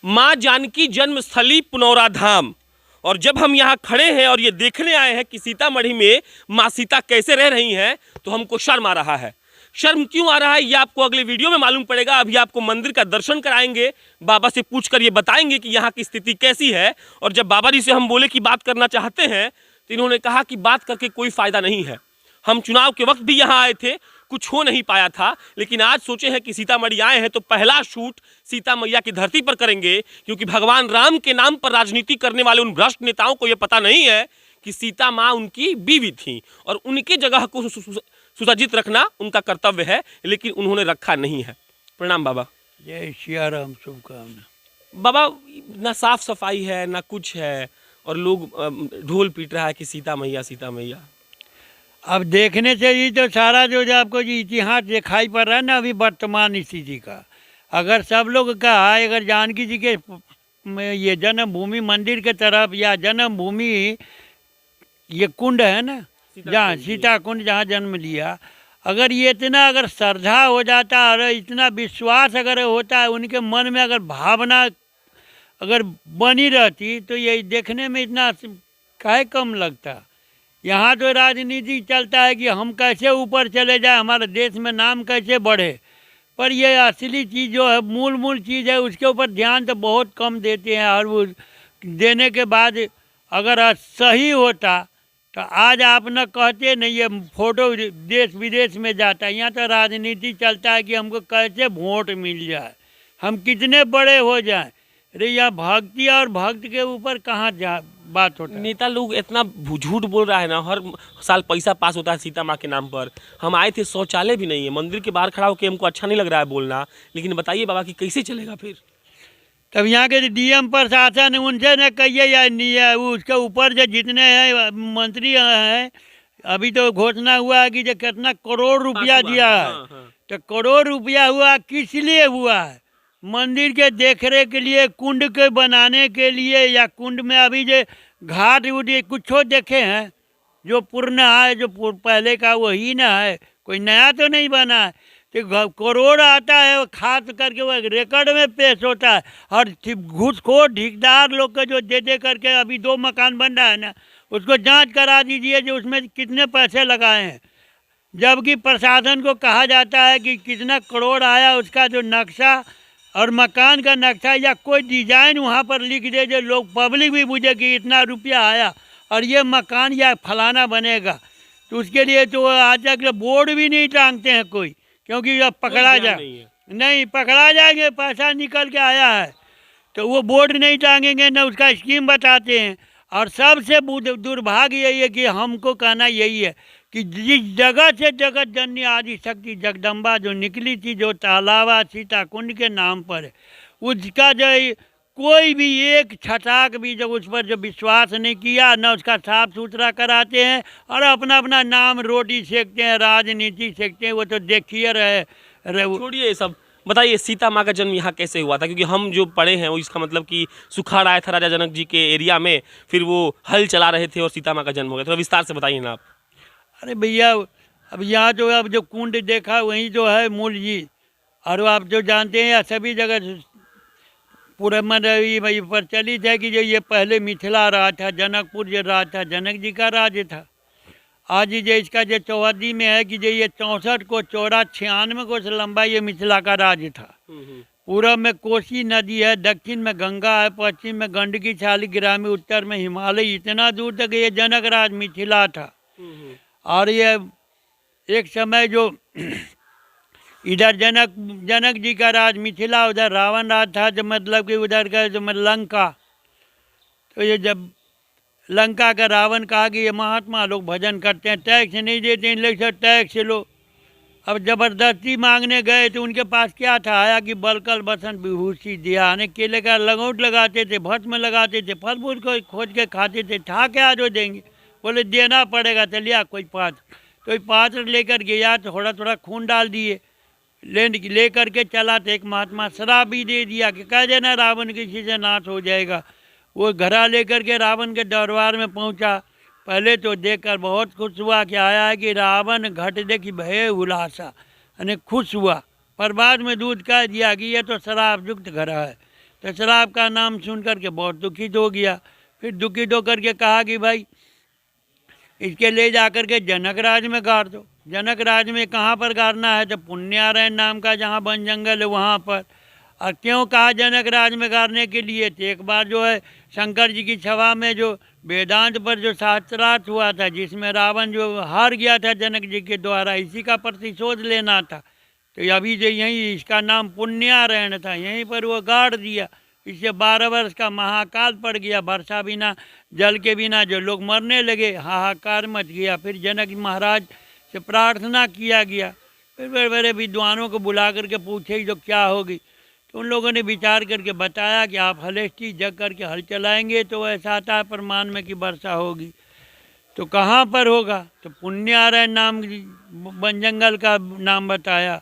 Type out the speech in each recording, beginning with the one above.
माँ जानकी जन्मस्थली पुनौरा धाम। और जब हम यहाँ खड़े हैं और ये देखने आए हैं कि सीतामढ़ी में माँ सीता कैसे रह रही हैं, तो हमको शर्म आ रहा है। शर्म क्यों आ रहा है ये आपको अगले वीडियो में मालूम पड़ेगा। अभी आपको मंदिर का दर्शन कराएंगे, बाबा से पूछकर ये बताएंगे कि यहाँ की स्थिति कैसी है। और जब बाबा जी से हम बोले कि बात करना चाहते हैं, तो इन्होंने कहा कि बात करके कोई फ़ायदा नहीं है। हम चुनाव के वक्त भी यहाँ आए थे, कुछ हो नहीं पाया था, लेकिन आज सोचे हैं कि सीतामढ़ी आए हैं तो पहला शूट सीता मैया की धरती पर करेंगे, क्योंकि भगवान राम के नाम पर राजनीति करने वाले उन भ्रष्ट नेताओं को ये पता नहीं है कि सीता माँ उनकी बीवी थी और उनकी जगह को सुसज्जित रखना उनका कर्तव्य है, लेकिन उन्होंने रखा नहीं है। प्रणाम बाबा। जय सिया राम, शुभकामना। बाबा, ना साफ सफाई है ना कुछ है, और लोग ढोल पीट रहा है कि सीता मैया सीता मैया। अब देखने से ही तो सारा जो आपको जो इतिहास दिखाई पड़ रहा है ना अभी वर्तमान स्थिति का, अगर सब लोग का अगर जानकी जी के ये जन्मभूमि मंदिर के तरफ या जन्मभूमि ये कुंड है ना जहाँ सीता कुंड जहाँ जन्म लिया, अगर ये इतना अगर श्रद्धा हो जाता और इतना विश्वास अगर होता है उनके मन में, अगर भावना अगर बनी रहती, तो ये देखने में इतना काहे कम लगता। यहाँ तो राजनीति चलता है कि हम कैसे ऊपर चले जाए, हमारे देश में नाम कैसे बढ़े, पर ये असली चीज़ जो है मूल चीज़ है उसके ऊपर ध्यान तो बहुत कम देते हैं। और वो देने के बाद अगर सही होता तो आज आप न कहते नहीं ये फोटो देश विदेश में जाता है। यहाँ तो राजनीति चलता है कि हमको कैसे वोट मिल जाए, हम कितने बड़े हो जाएं। अरे यह भक्ति और भक्त के ऊपर कहाँ बात होता है। नेता लोग इतना झूठ बोल रहा है ना, हर साल पैसा पास होता है सीता माँ के नाम पर। हम आए थे, शौचालय भी नहीं है, मंदिर के बाहर खड़ा होकर हमको अच्छा नहीं लग रहा है बोलना, लेकिन बताइए बाबा कि कैसे चलेगा फिर। तब यहाँ के डीएम प्रशासन उनसे न कहिए या उसके ऊपर जो जितने हैं मंत्री हैं, अभी तो घोषणा हुआ है कि जो कितना करोड़ रुपया दिया है। तो करोड़ रुपया हुआ किस लिए हुआ है? मंदिर के देखरेख के लिए, कुंड के बनाने के लिए, या कुंड में अभी जो घाट उठ कुछ देखे हैं जो पुराना है, जो पहले का वही ना है, कोई नया तो नहीं बना है। तो करोड़ आता है, वो खास करके वो रिकॉर्ड में पेश होता है। और घूसखोर ठेकेदार लोग का जो दे करके अभी 2 मकान बन रहा है ना, उसको जांच करा दीजिए जो उसमें कितने पैसे लगाए हैं। जबकि प्रशासन को कहा जाता है कि कितना करोड़ आया, उसका जो नक्शा और मकान का नक्शा या कोई डिजाइन वहाँ पर लिख दे जो लोग पब्लिक भी बुझे कि इतना रुपया आया और ये मकान या फलाना बनेगा। तो उसके लिए तो आज तक बोर्ड भी नहीं टांगते हैं कोई, क्योंकि अब पकड़ा जाए नहीं पकड़ा जाएंगे, पैसा निकल के आया है तो वो बोर्ड नहीं टांगेंगे, न उसका स्कीम बताते हैं। और सबसे दुर्भाग्य यही है कि हमको कहना यही है कि जिस जगह से जगत जननी आदि शक्ति जगदम्बा जो निकली थी, जो तालाबा सीता कुंड के नाम पर है, उसका जो कोई भी एक छटाक भी जब उस पर जो विश्वास नहीं किया, न उसका साफ सुथरा कराते हैं और अपना अपना नाम रोटी सेकते हैं, राजनीति सेकते हैं। वो तो देखिए रहे। छोड़िए सब, बताइए सीता माँ का जन्म यहाँ कैसे हुआ था? क्योंकि हम जो पढ़े हैं वो इसका मतलब कि सुखाड़ आया था राजा जनक जी के एरिया में, फिर वो हल चला रहे थे और सीता माँ का जन्म हो गया। थोड़ा विस्तार से बताइए ना आप। अरे भैया, अब यहाँ जो अब जो कुंड देखा वही जो है मूल जी। और आप जो जानते हैं सभी जगह पूरा मतलब प्रचलित है कि जो ये पहले मिथिला राज था, जनकपुर जो राज था जनक जी का राज था। आज जो इसका जो चौहदी में है कि जो ये 64 को चौड़ा 96 को लंबा ये मिथिला का राज था। पूरब में कोसी नदी है, दक्षिण में गंगा है, पश्चिम में गंडकी शालिग्राम, उत्तर में हिमालय, इतना दूर तक ये जनक राज मिथिला था। और ये एक समय जो इधर जनक जी का राज मिथिला, उधर रावण राज था, जो मतलब कि उधर का जो लंका। तो ये जब लंका का रावण कहा कि ये महात्मा लोग भजन करते हैं, टैक्स नहीं देते, इन लोग से टैक्स लो। अब ज़बरदस्ती मांगने गए तो उनके पास क्या था, आया कि बलकल बसन विभूषी दिया, यानी केले का लगौट लगाते थे, भस्म लगाते थे, फल फूल को खोज के खाते थे। ठा के आज देंगे, बोले देना पड़ेगा। तो लिया कोई पात्र, तो पात्र लेकर गया, थोड़ा थोड़ा खून डाल दिए, ले करके चला। तो एक महात्मा शराब भी दे दिया कि कह देना रावण किसी से नाश हो जाएगा। वो घड़ा लेकर के रावण के दरबार में पहुंचा। पहले तो देखकर बहुत खुश हुआ कि आया है कि रावण घट देखी भय उल्लासा, यानी खुश हुआ। पर बाद में दूध कह दिया कि ये तो शराब युक्त घड़ा है। तो शराब का नाम सुन करके बहुत दुखित हो गया। फिर दुखित होकर के कहा कि भाई इसके ले जा कर के जनक राज में गाड़ दो। जनक राज में कहाँ पर गाड़ना है? तो पुण्यारायण नाम का जहाँ वन जंगल है वहाँ पर। और क्यों कहा जनक राज में गाड़ने के लिए? तो एक बार जो है शंकर जी की सभा में जो वेदांत पर जो शास्त्रार्थ हुआ था, जिसमें रावण जो हार गया था जनक जी के द्वारा, इसी का प्रतिशोध लेना था। तो अभी जो यहीं इसका नाम पुण्यारायण था, यहीं पर वो गाड़ दिया। इससे 12 वर्ष का महाकाल पड़ गया। वर्षा बिना, जल के बिना जो लोग मरने लगे, हाहाकार मच गया। फिर जनक महाराज से प्रार्थना किया गया। फिर बड़े बड़े विद्वानों को बुला करके पूछे जो क्या होगी। तो उन लोगों ने विचार करके बताया कि आप हलेष्ठी जग करके हल चलाएंगे तो ऐसा आता है प्रमाण में कि वर्षा होगी। तो कहाँ पर होगा? तो पुण्यारायण नाम वन जंगल का नाम बताया।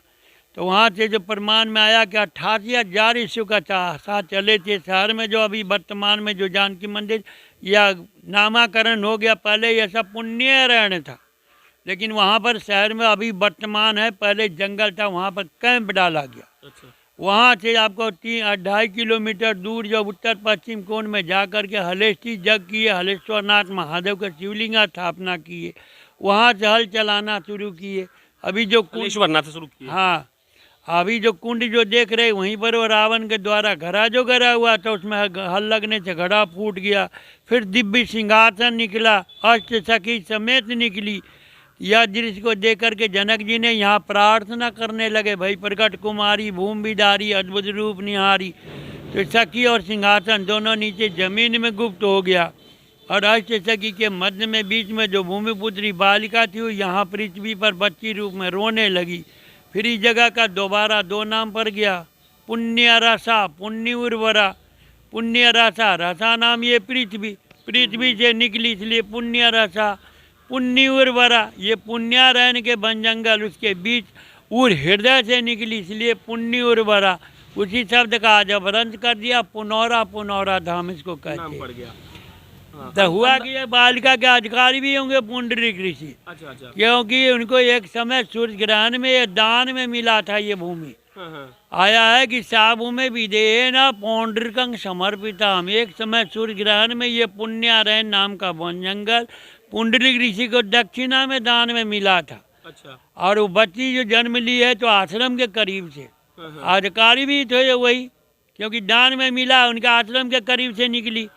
तो वहाँ से जो प्रमाण में आया कि 88,000 ईस्वी का साथ चले थे शहर में। जो अभी वर्तमान में जो जानकी मंदिर या नामाकरण हो गया, पहले ये सब पुण्यारायण था, लेकिन वहाँ पर शहर में अभी वर्तमान है, पहले जंगल था, वहाँ पर कैंप डाला गया। अच्छा। वहाँ से आपको 2.5 किलोमीटर दूर जो उत्तर पश्चिम कोण में जा कर के हलेष्ठी जग किए, हलेश्वरनाथ महादेव का शिवलिंग स्थापना किए, वहाँ से हल चलाना शुरू किए। अभी जो हलेश्वरनाथ से शुरू किए। हाँ, अभी जो कुंड जो देख रहे वहीं पर वो रावण के द्वारा घड़ा जो गड़ा हुआ था, उसमें हल लगने से घड़ा फूट गया। फिर दिव्य सिंहासन निकला, अष्ट सखी समेत निकली। यह दृश्य को देख करके जनक जी ने यहाँ प्रार्थना करने लगे, भाई प्रकट कुमारी भूमि बिदारी अद्भुत रूप निहारी। तो सखी और सिंहासन दोनों नीचे जमीन में गुप्त हो गया। और अष्ट सखी के मध्य में बीच में जो भूमिपुत्री बालिका थी वो यहाँ पृथ्वी पर बच्ची रूप में रोने लगी। फिर इस जगह का दोबारा 2 नाम पड़ गया, पुण्य रसा, पुण्य उर्वरा। पुण्य रसा, रसा नाम ये पृथ्वी, पृथ्वी से निकली इसलिए पुण्य रसा। पुण्य उर्वरा, ये पुण्यारायण के वन जंगल उसके बीच उर हृदय से निकली इसलिए पुण्य उर्वरा। उसी शब्द का जब रंज कर दिया पुनौरा, पुनौरा धाम इसको कहते नाम हैं। पड़ गया। तो हुआ कि ये बालिका के अधिकारी भी होंगे पुंडरीक ऋषि, अच्छा अच्छा। क्योंकि उनको एक समय सूर्य ग्रहण में ये दान में मिला था ये भूमि। हाँ हाँ। आया है कि सा भूमि विदेन पौंड्रिकं समर्पिता। हम एक समय सूर्य ग्रहण में ये पुण्यारायण नाम का वन जंगल पुंडरीक ऋषि को दक्षिणा में दान में मिला था। अच्छा। और वो बच्ची जो जन्म ली है तो आश्रम के करीब से, अधिकारी भी थे वही, क्योंकि दान में मिला, उनके आश्रम के करीब से निकली।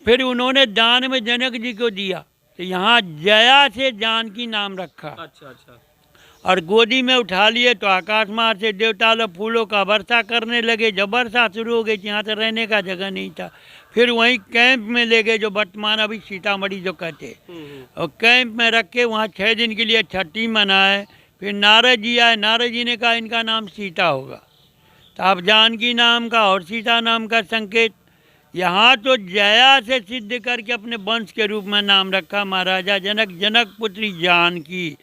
फिर उन्होंने दान में जनक जी को दिया, तो यहाँ जया से जानकी नाम रखा। अच्छा अच्छा। और गोदी में उठा लिए तो आकाश मार्ग से देवता लोग फूलों का वर्षा करने लगे। जब वर्षा शुरू हो गई, यहाँ से रहने का जगह नहीं था, फिर वहीं कैंप में ले गए, जो वर्तमान अभी सीतामढ़ी जो कहते हैं। और कैंप में रख के वहाँ 6 दिन के लिए छठी मनाए। फिर नारद जी आए, नारद जी ने कहा इनका नाम सीता होगा। तो आप जानकी नाम का और सीता नाम का संकेत यहाँ तो जया से सिद्ध करके अपने वंश के रूप में नाम रखा महाराजा जनक, जनक पुत्री जानकी।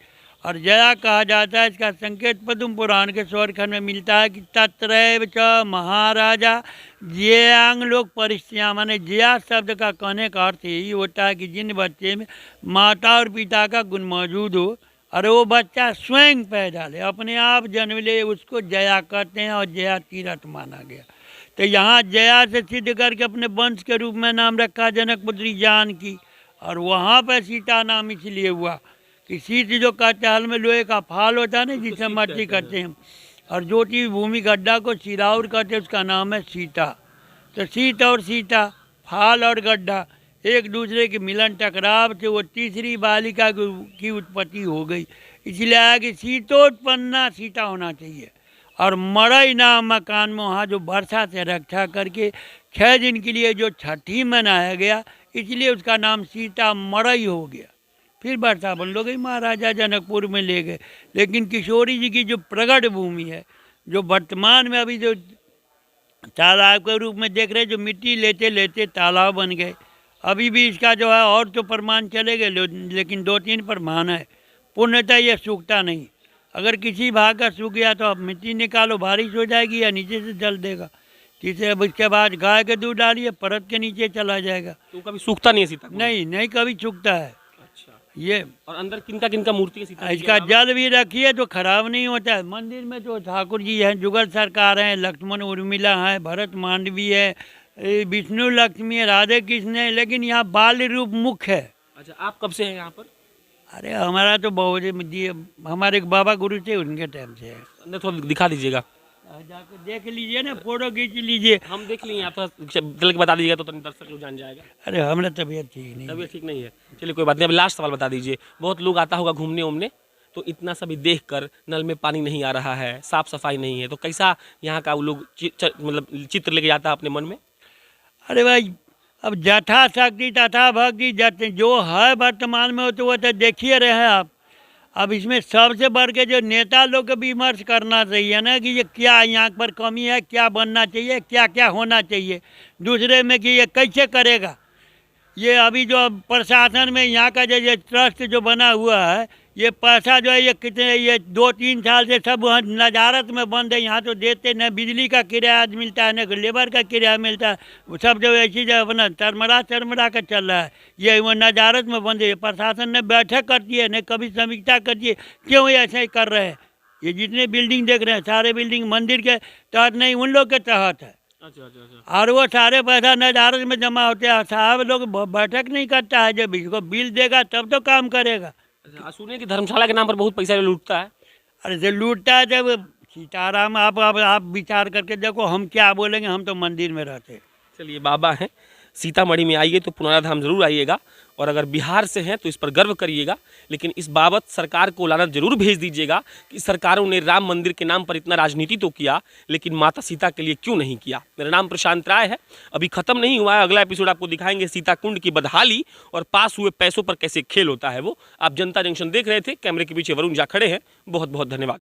और जया कहा जाता है, इसका संकेत पद्म पुराण के स्वर्णखंड में मिलता है कि तत्रैव च महाराजा ज्यांग लोग परिस्थितियाँ, माने जया शब्द का कहने का अर्थ यही होता है कि जिन बच्चे में माता और पिता का गुण मौजूद हो और वो बच्चा स्वयं पैदा ले, अपने आप जन्म ले, उसको जया कहते हैं। और जया तीरथ माना गया। तो यहाँ जया से सिद्ध करके अपने वंश के रूप में नाम रखा जनक पुत्री जानकी। और वहाँ पर सीता नाम इसलिए हुआ कि सीत जो कहते हैं, हल में लोहे का फाल होता है ना, जिसे मट्टी करते हैं, और ज्योति भूमि गड्ढा को सिराउर कहते हैं, उसका नाम है सीता। तो सीत और सीता, फाल और गड्ढा एक दूसरे के मिलन टकराव से वो तीसरी बालिका की उत्पत्ति हो गई। इसलिए आया कि सीतोत्पन्ना सीता होना चाहिए। और मड़ई नाम मकान में वहाँ जो वर्षा से रक्षा करके 6 दिन के लिए जो छठी मनाया गया, इसलिए उसका नाम सीता मड़ई हो गया। फिर वर्षा बंद हो गई, महाराजा जनकपुर में ले गए। लेकिन किशोरी जी की जो प्रगट भूमि है, जो वर्तमान में अभी जो तालाब के रूप में देख रहे, जो मिट्टी लेते लेते तालाब बन गए, अभी भी इसका जो है और तो प्रमाण चले गए, लेकिन 2-3 प्रमाण है। पूर्णतः यह सूखता नहीं। अगर किसी भाग का सूख गया तो आप मिट्टी निकालो, बारिश हो जाएगी या नीचे से जल देगा। तीसरे अब इसके बाद गाय के दूध डालिए, परत के नीचे चला जाएगा। तो कभी सूखता नहीं है सीता? नहीं, कभी सूखता है। अच्छा। ये और अंदर किनका किनका मूर्ति है सीता जी के इसका अलावा? जल भी रखिए तो खराब नहीं होता है। मंदिर में तो ठाकुर जी हैं, जुगल सरकार हैं, लक्ष्मण उर्मिला हैं, भरत मांडवी है, विष्णु लक्ष्मी है, राधे कृष्ण है, लेकिन यहाँ बाल रूप मुख्य है। अच्छा, आप कब से हैं यहाँ पर? अरे हमारा तो बहुत हमारे एक बाबा गुरु थे, उनके टाइम से है। अंदर थोड़ा दिखा दीजिएगा। जाकर देख लीजिए ना, फोटो खींच लीजिए। हम देख लिए, आप थोड़ा चल के बता दीजिएगा तो दर्शक लोग जान जाएगा। अरे हमारा तबीयत ठीक नहीं है। तबीयत ठीक नहीं है, चलिए कोई बात नहीं। अब लास्ट सवाल बता दीजिए, बहुत लोग आता होगा घूमने उमने, तो इतना सभी देख कर नल में पानी नहीं आ रहा है, साफ सफाई नहीं है, तो कैसा यहाँ का वो लोग मतलब चित्र लेके जाता है अपने मन में? अरे भाई, अब जथा शक्ति तथा भक्ति जो है वर्तमान में, तो वो तो देखिए रहे हैं आप। अब इसमें सबसे बढ़ के जो नेता लोग को विमर्श करना चाहिए ना, कि ये क्या यहाँ पर कमी है, क्या बनना चाहिए, क्या क्या होना चाहिए दूसरे में, कि ये कैसे करेगा। ये अभी जो प्रशासन में यहाँ का जो ट्रस्ट जो बना हुआ है, ये पैसा जो है ये कितने, ये 2-3 साल से सब नजारत में बंद है। यहाँ तो देते न बिजली का किराया मिलता है, न लेबर का किराया मिलता है, वो सब जो ऐसी जो अपना चरमरा कर चल रहा है। ये वो नजारत में बंद है। प्रशासन ने बैठक करती है, न कभी समीक्षा करती है, क्यों ये ऐसे ही कर रहे हैं। ये जितने बिल्डिंग देख रहे हैं, सारे बिल्डिंग मंदिर के तहत नहीं, उन लोग के तहत है। अच्छा अच्छा अच्छा। और वो सारे पैसा नजारत में जमा होते हैं। साहब लोग बैठक नहीं करता है, जब इसको बिल देगा तब तो काम करेगा। अच्छा, सुनिए कि धर्मशाला के नाम पर बहुत पैसा लूटता है। अरे जो लूटता है, जब सीताराम आप विचार करके देखो, हम क्या बोलेंगे, हम तो मंदिर में रहते हैं। चलिए, बाबा हैं, सीतामढ़ी में आइए तो पुनौरा धाम जरूर आइएगा, और अगर बिहार से हैं तो इस पर गर्व करिएगा, लेकिन इस बाबत सरकार को लानत जरूर भेज दीजिएगा कि सरकारों ने राम मंदिर के नाम पर इतना राजनीति तो किया, लेकिन माता सीता के लिए क्यों नहीं किया। मेरा नाम प्रशांत राय है, अभी खत्म नहीं हुआ है, अगला एपिसोड आपको दिखाएंगे सीता कुंड की बदहाली और पास हुए पैसों पर कैसे खेल होता है वो। आप जनता जंक्शन देख रहे थे, कैमरे के पीछे वरुण झा खड़े हैं। बहुत बहुत धन्यवाद।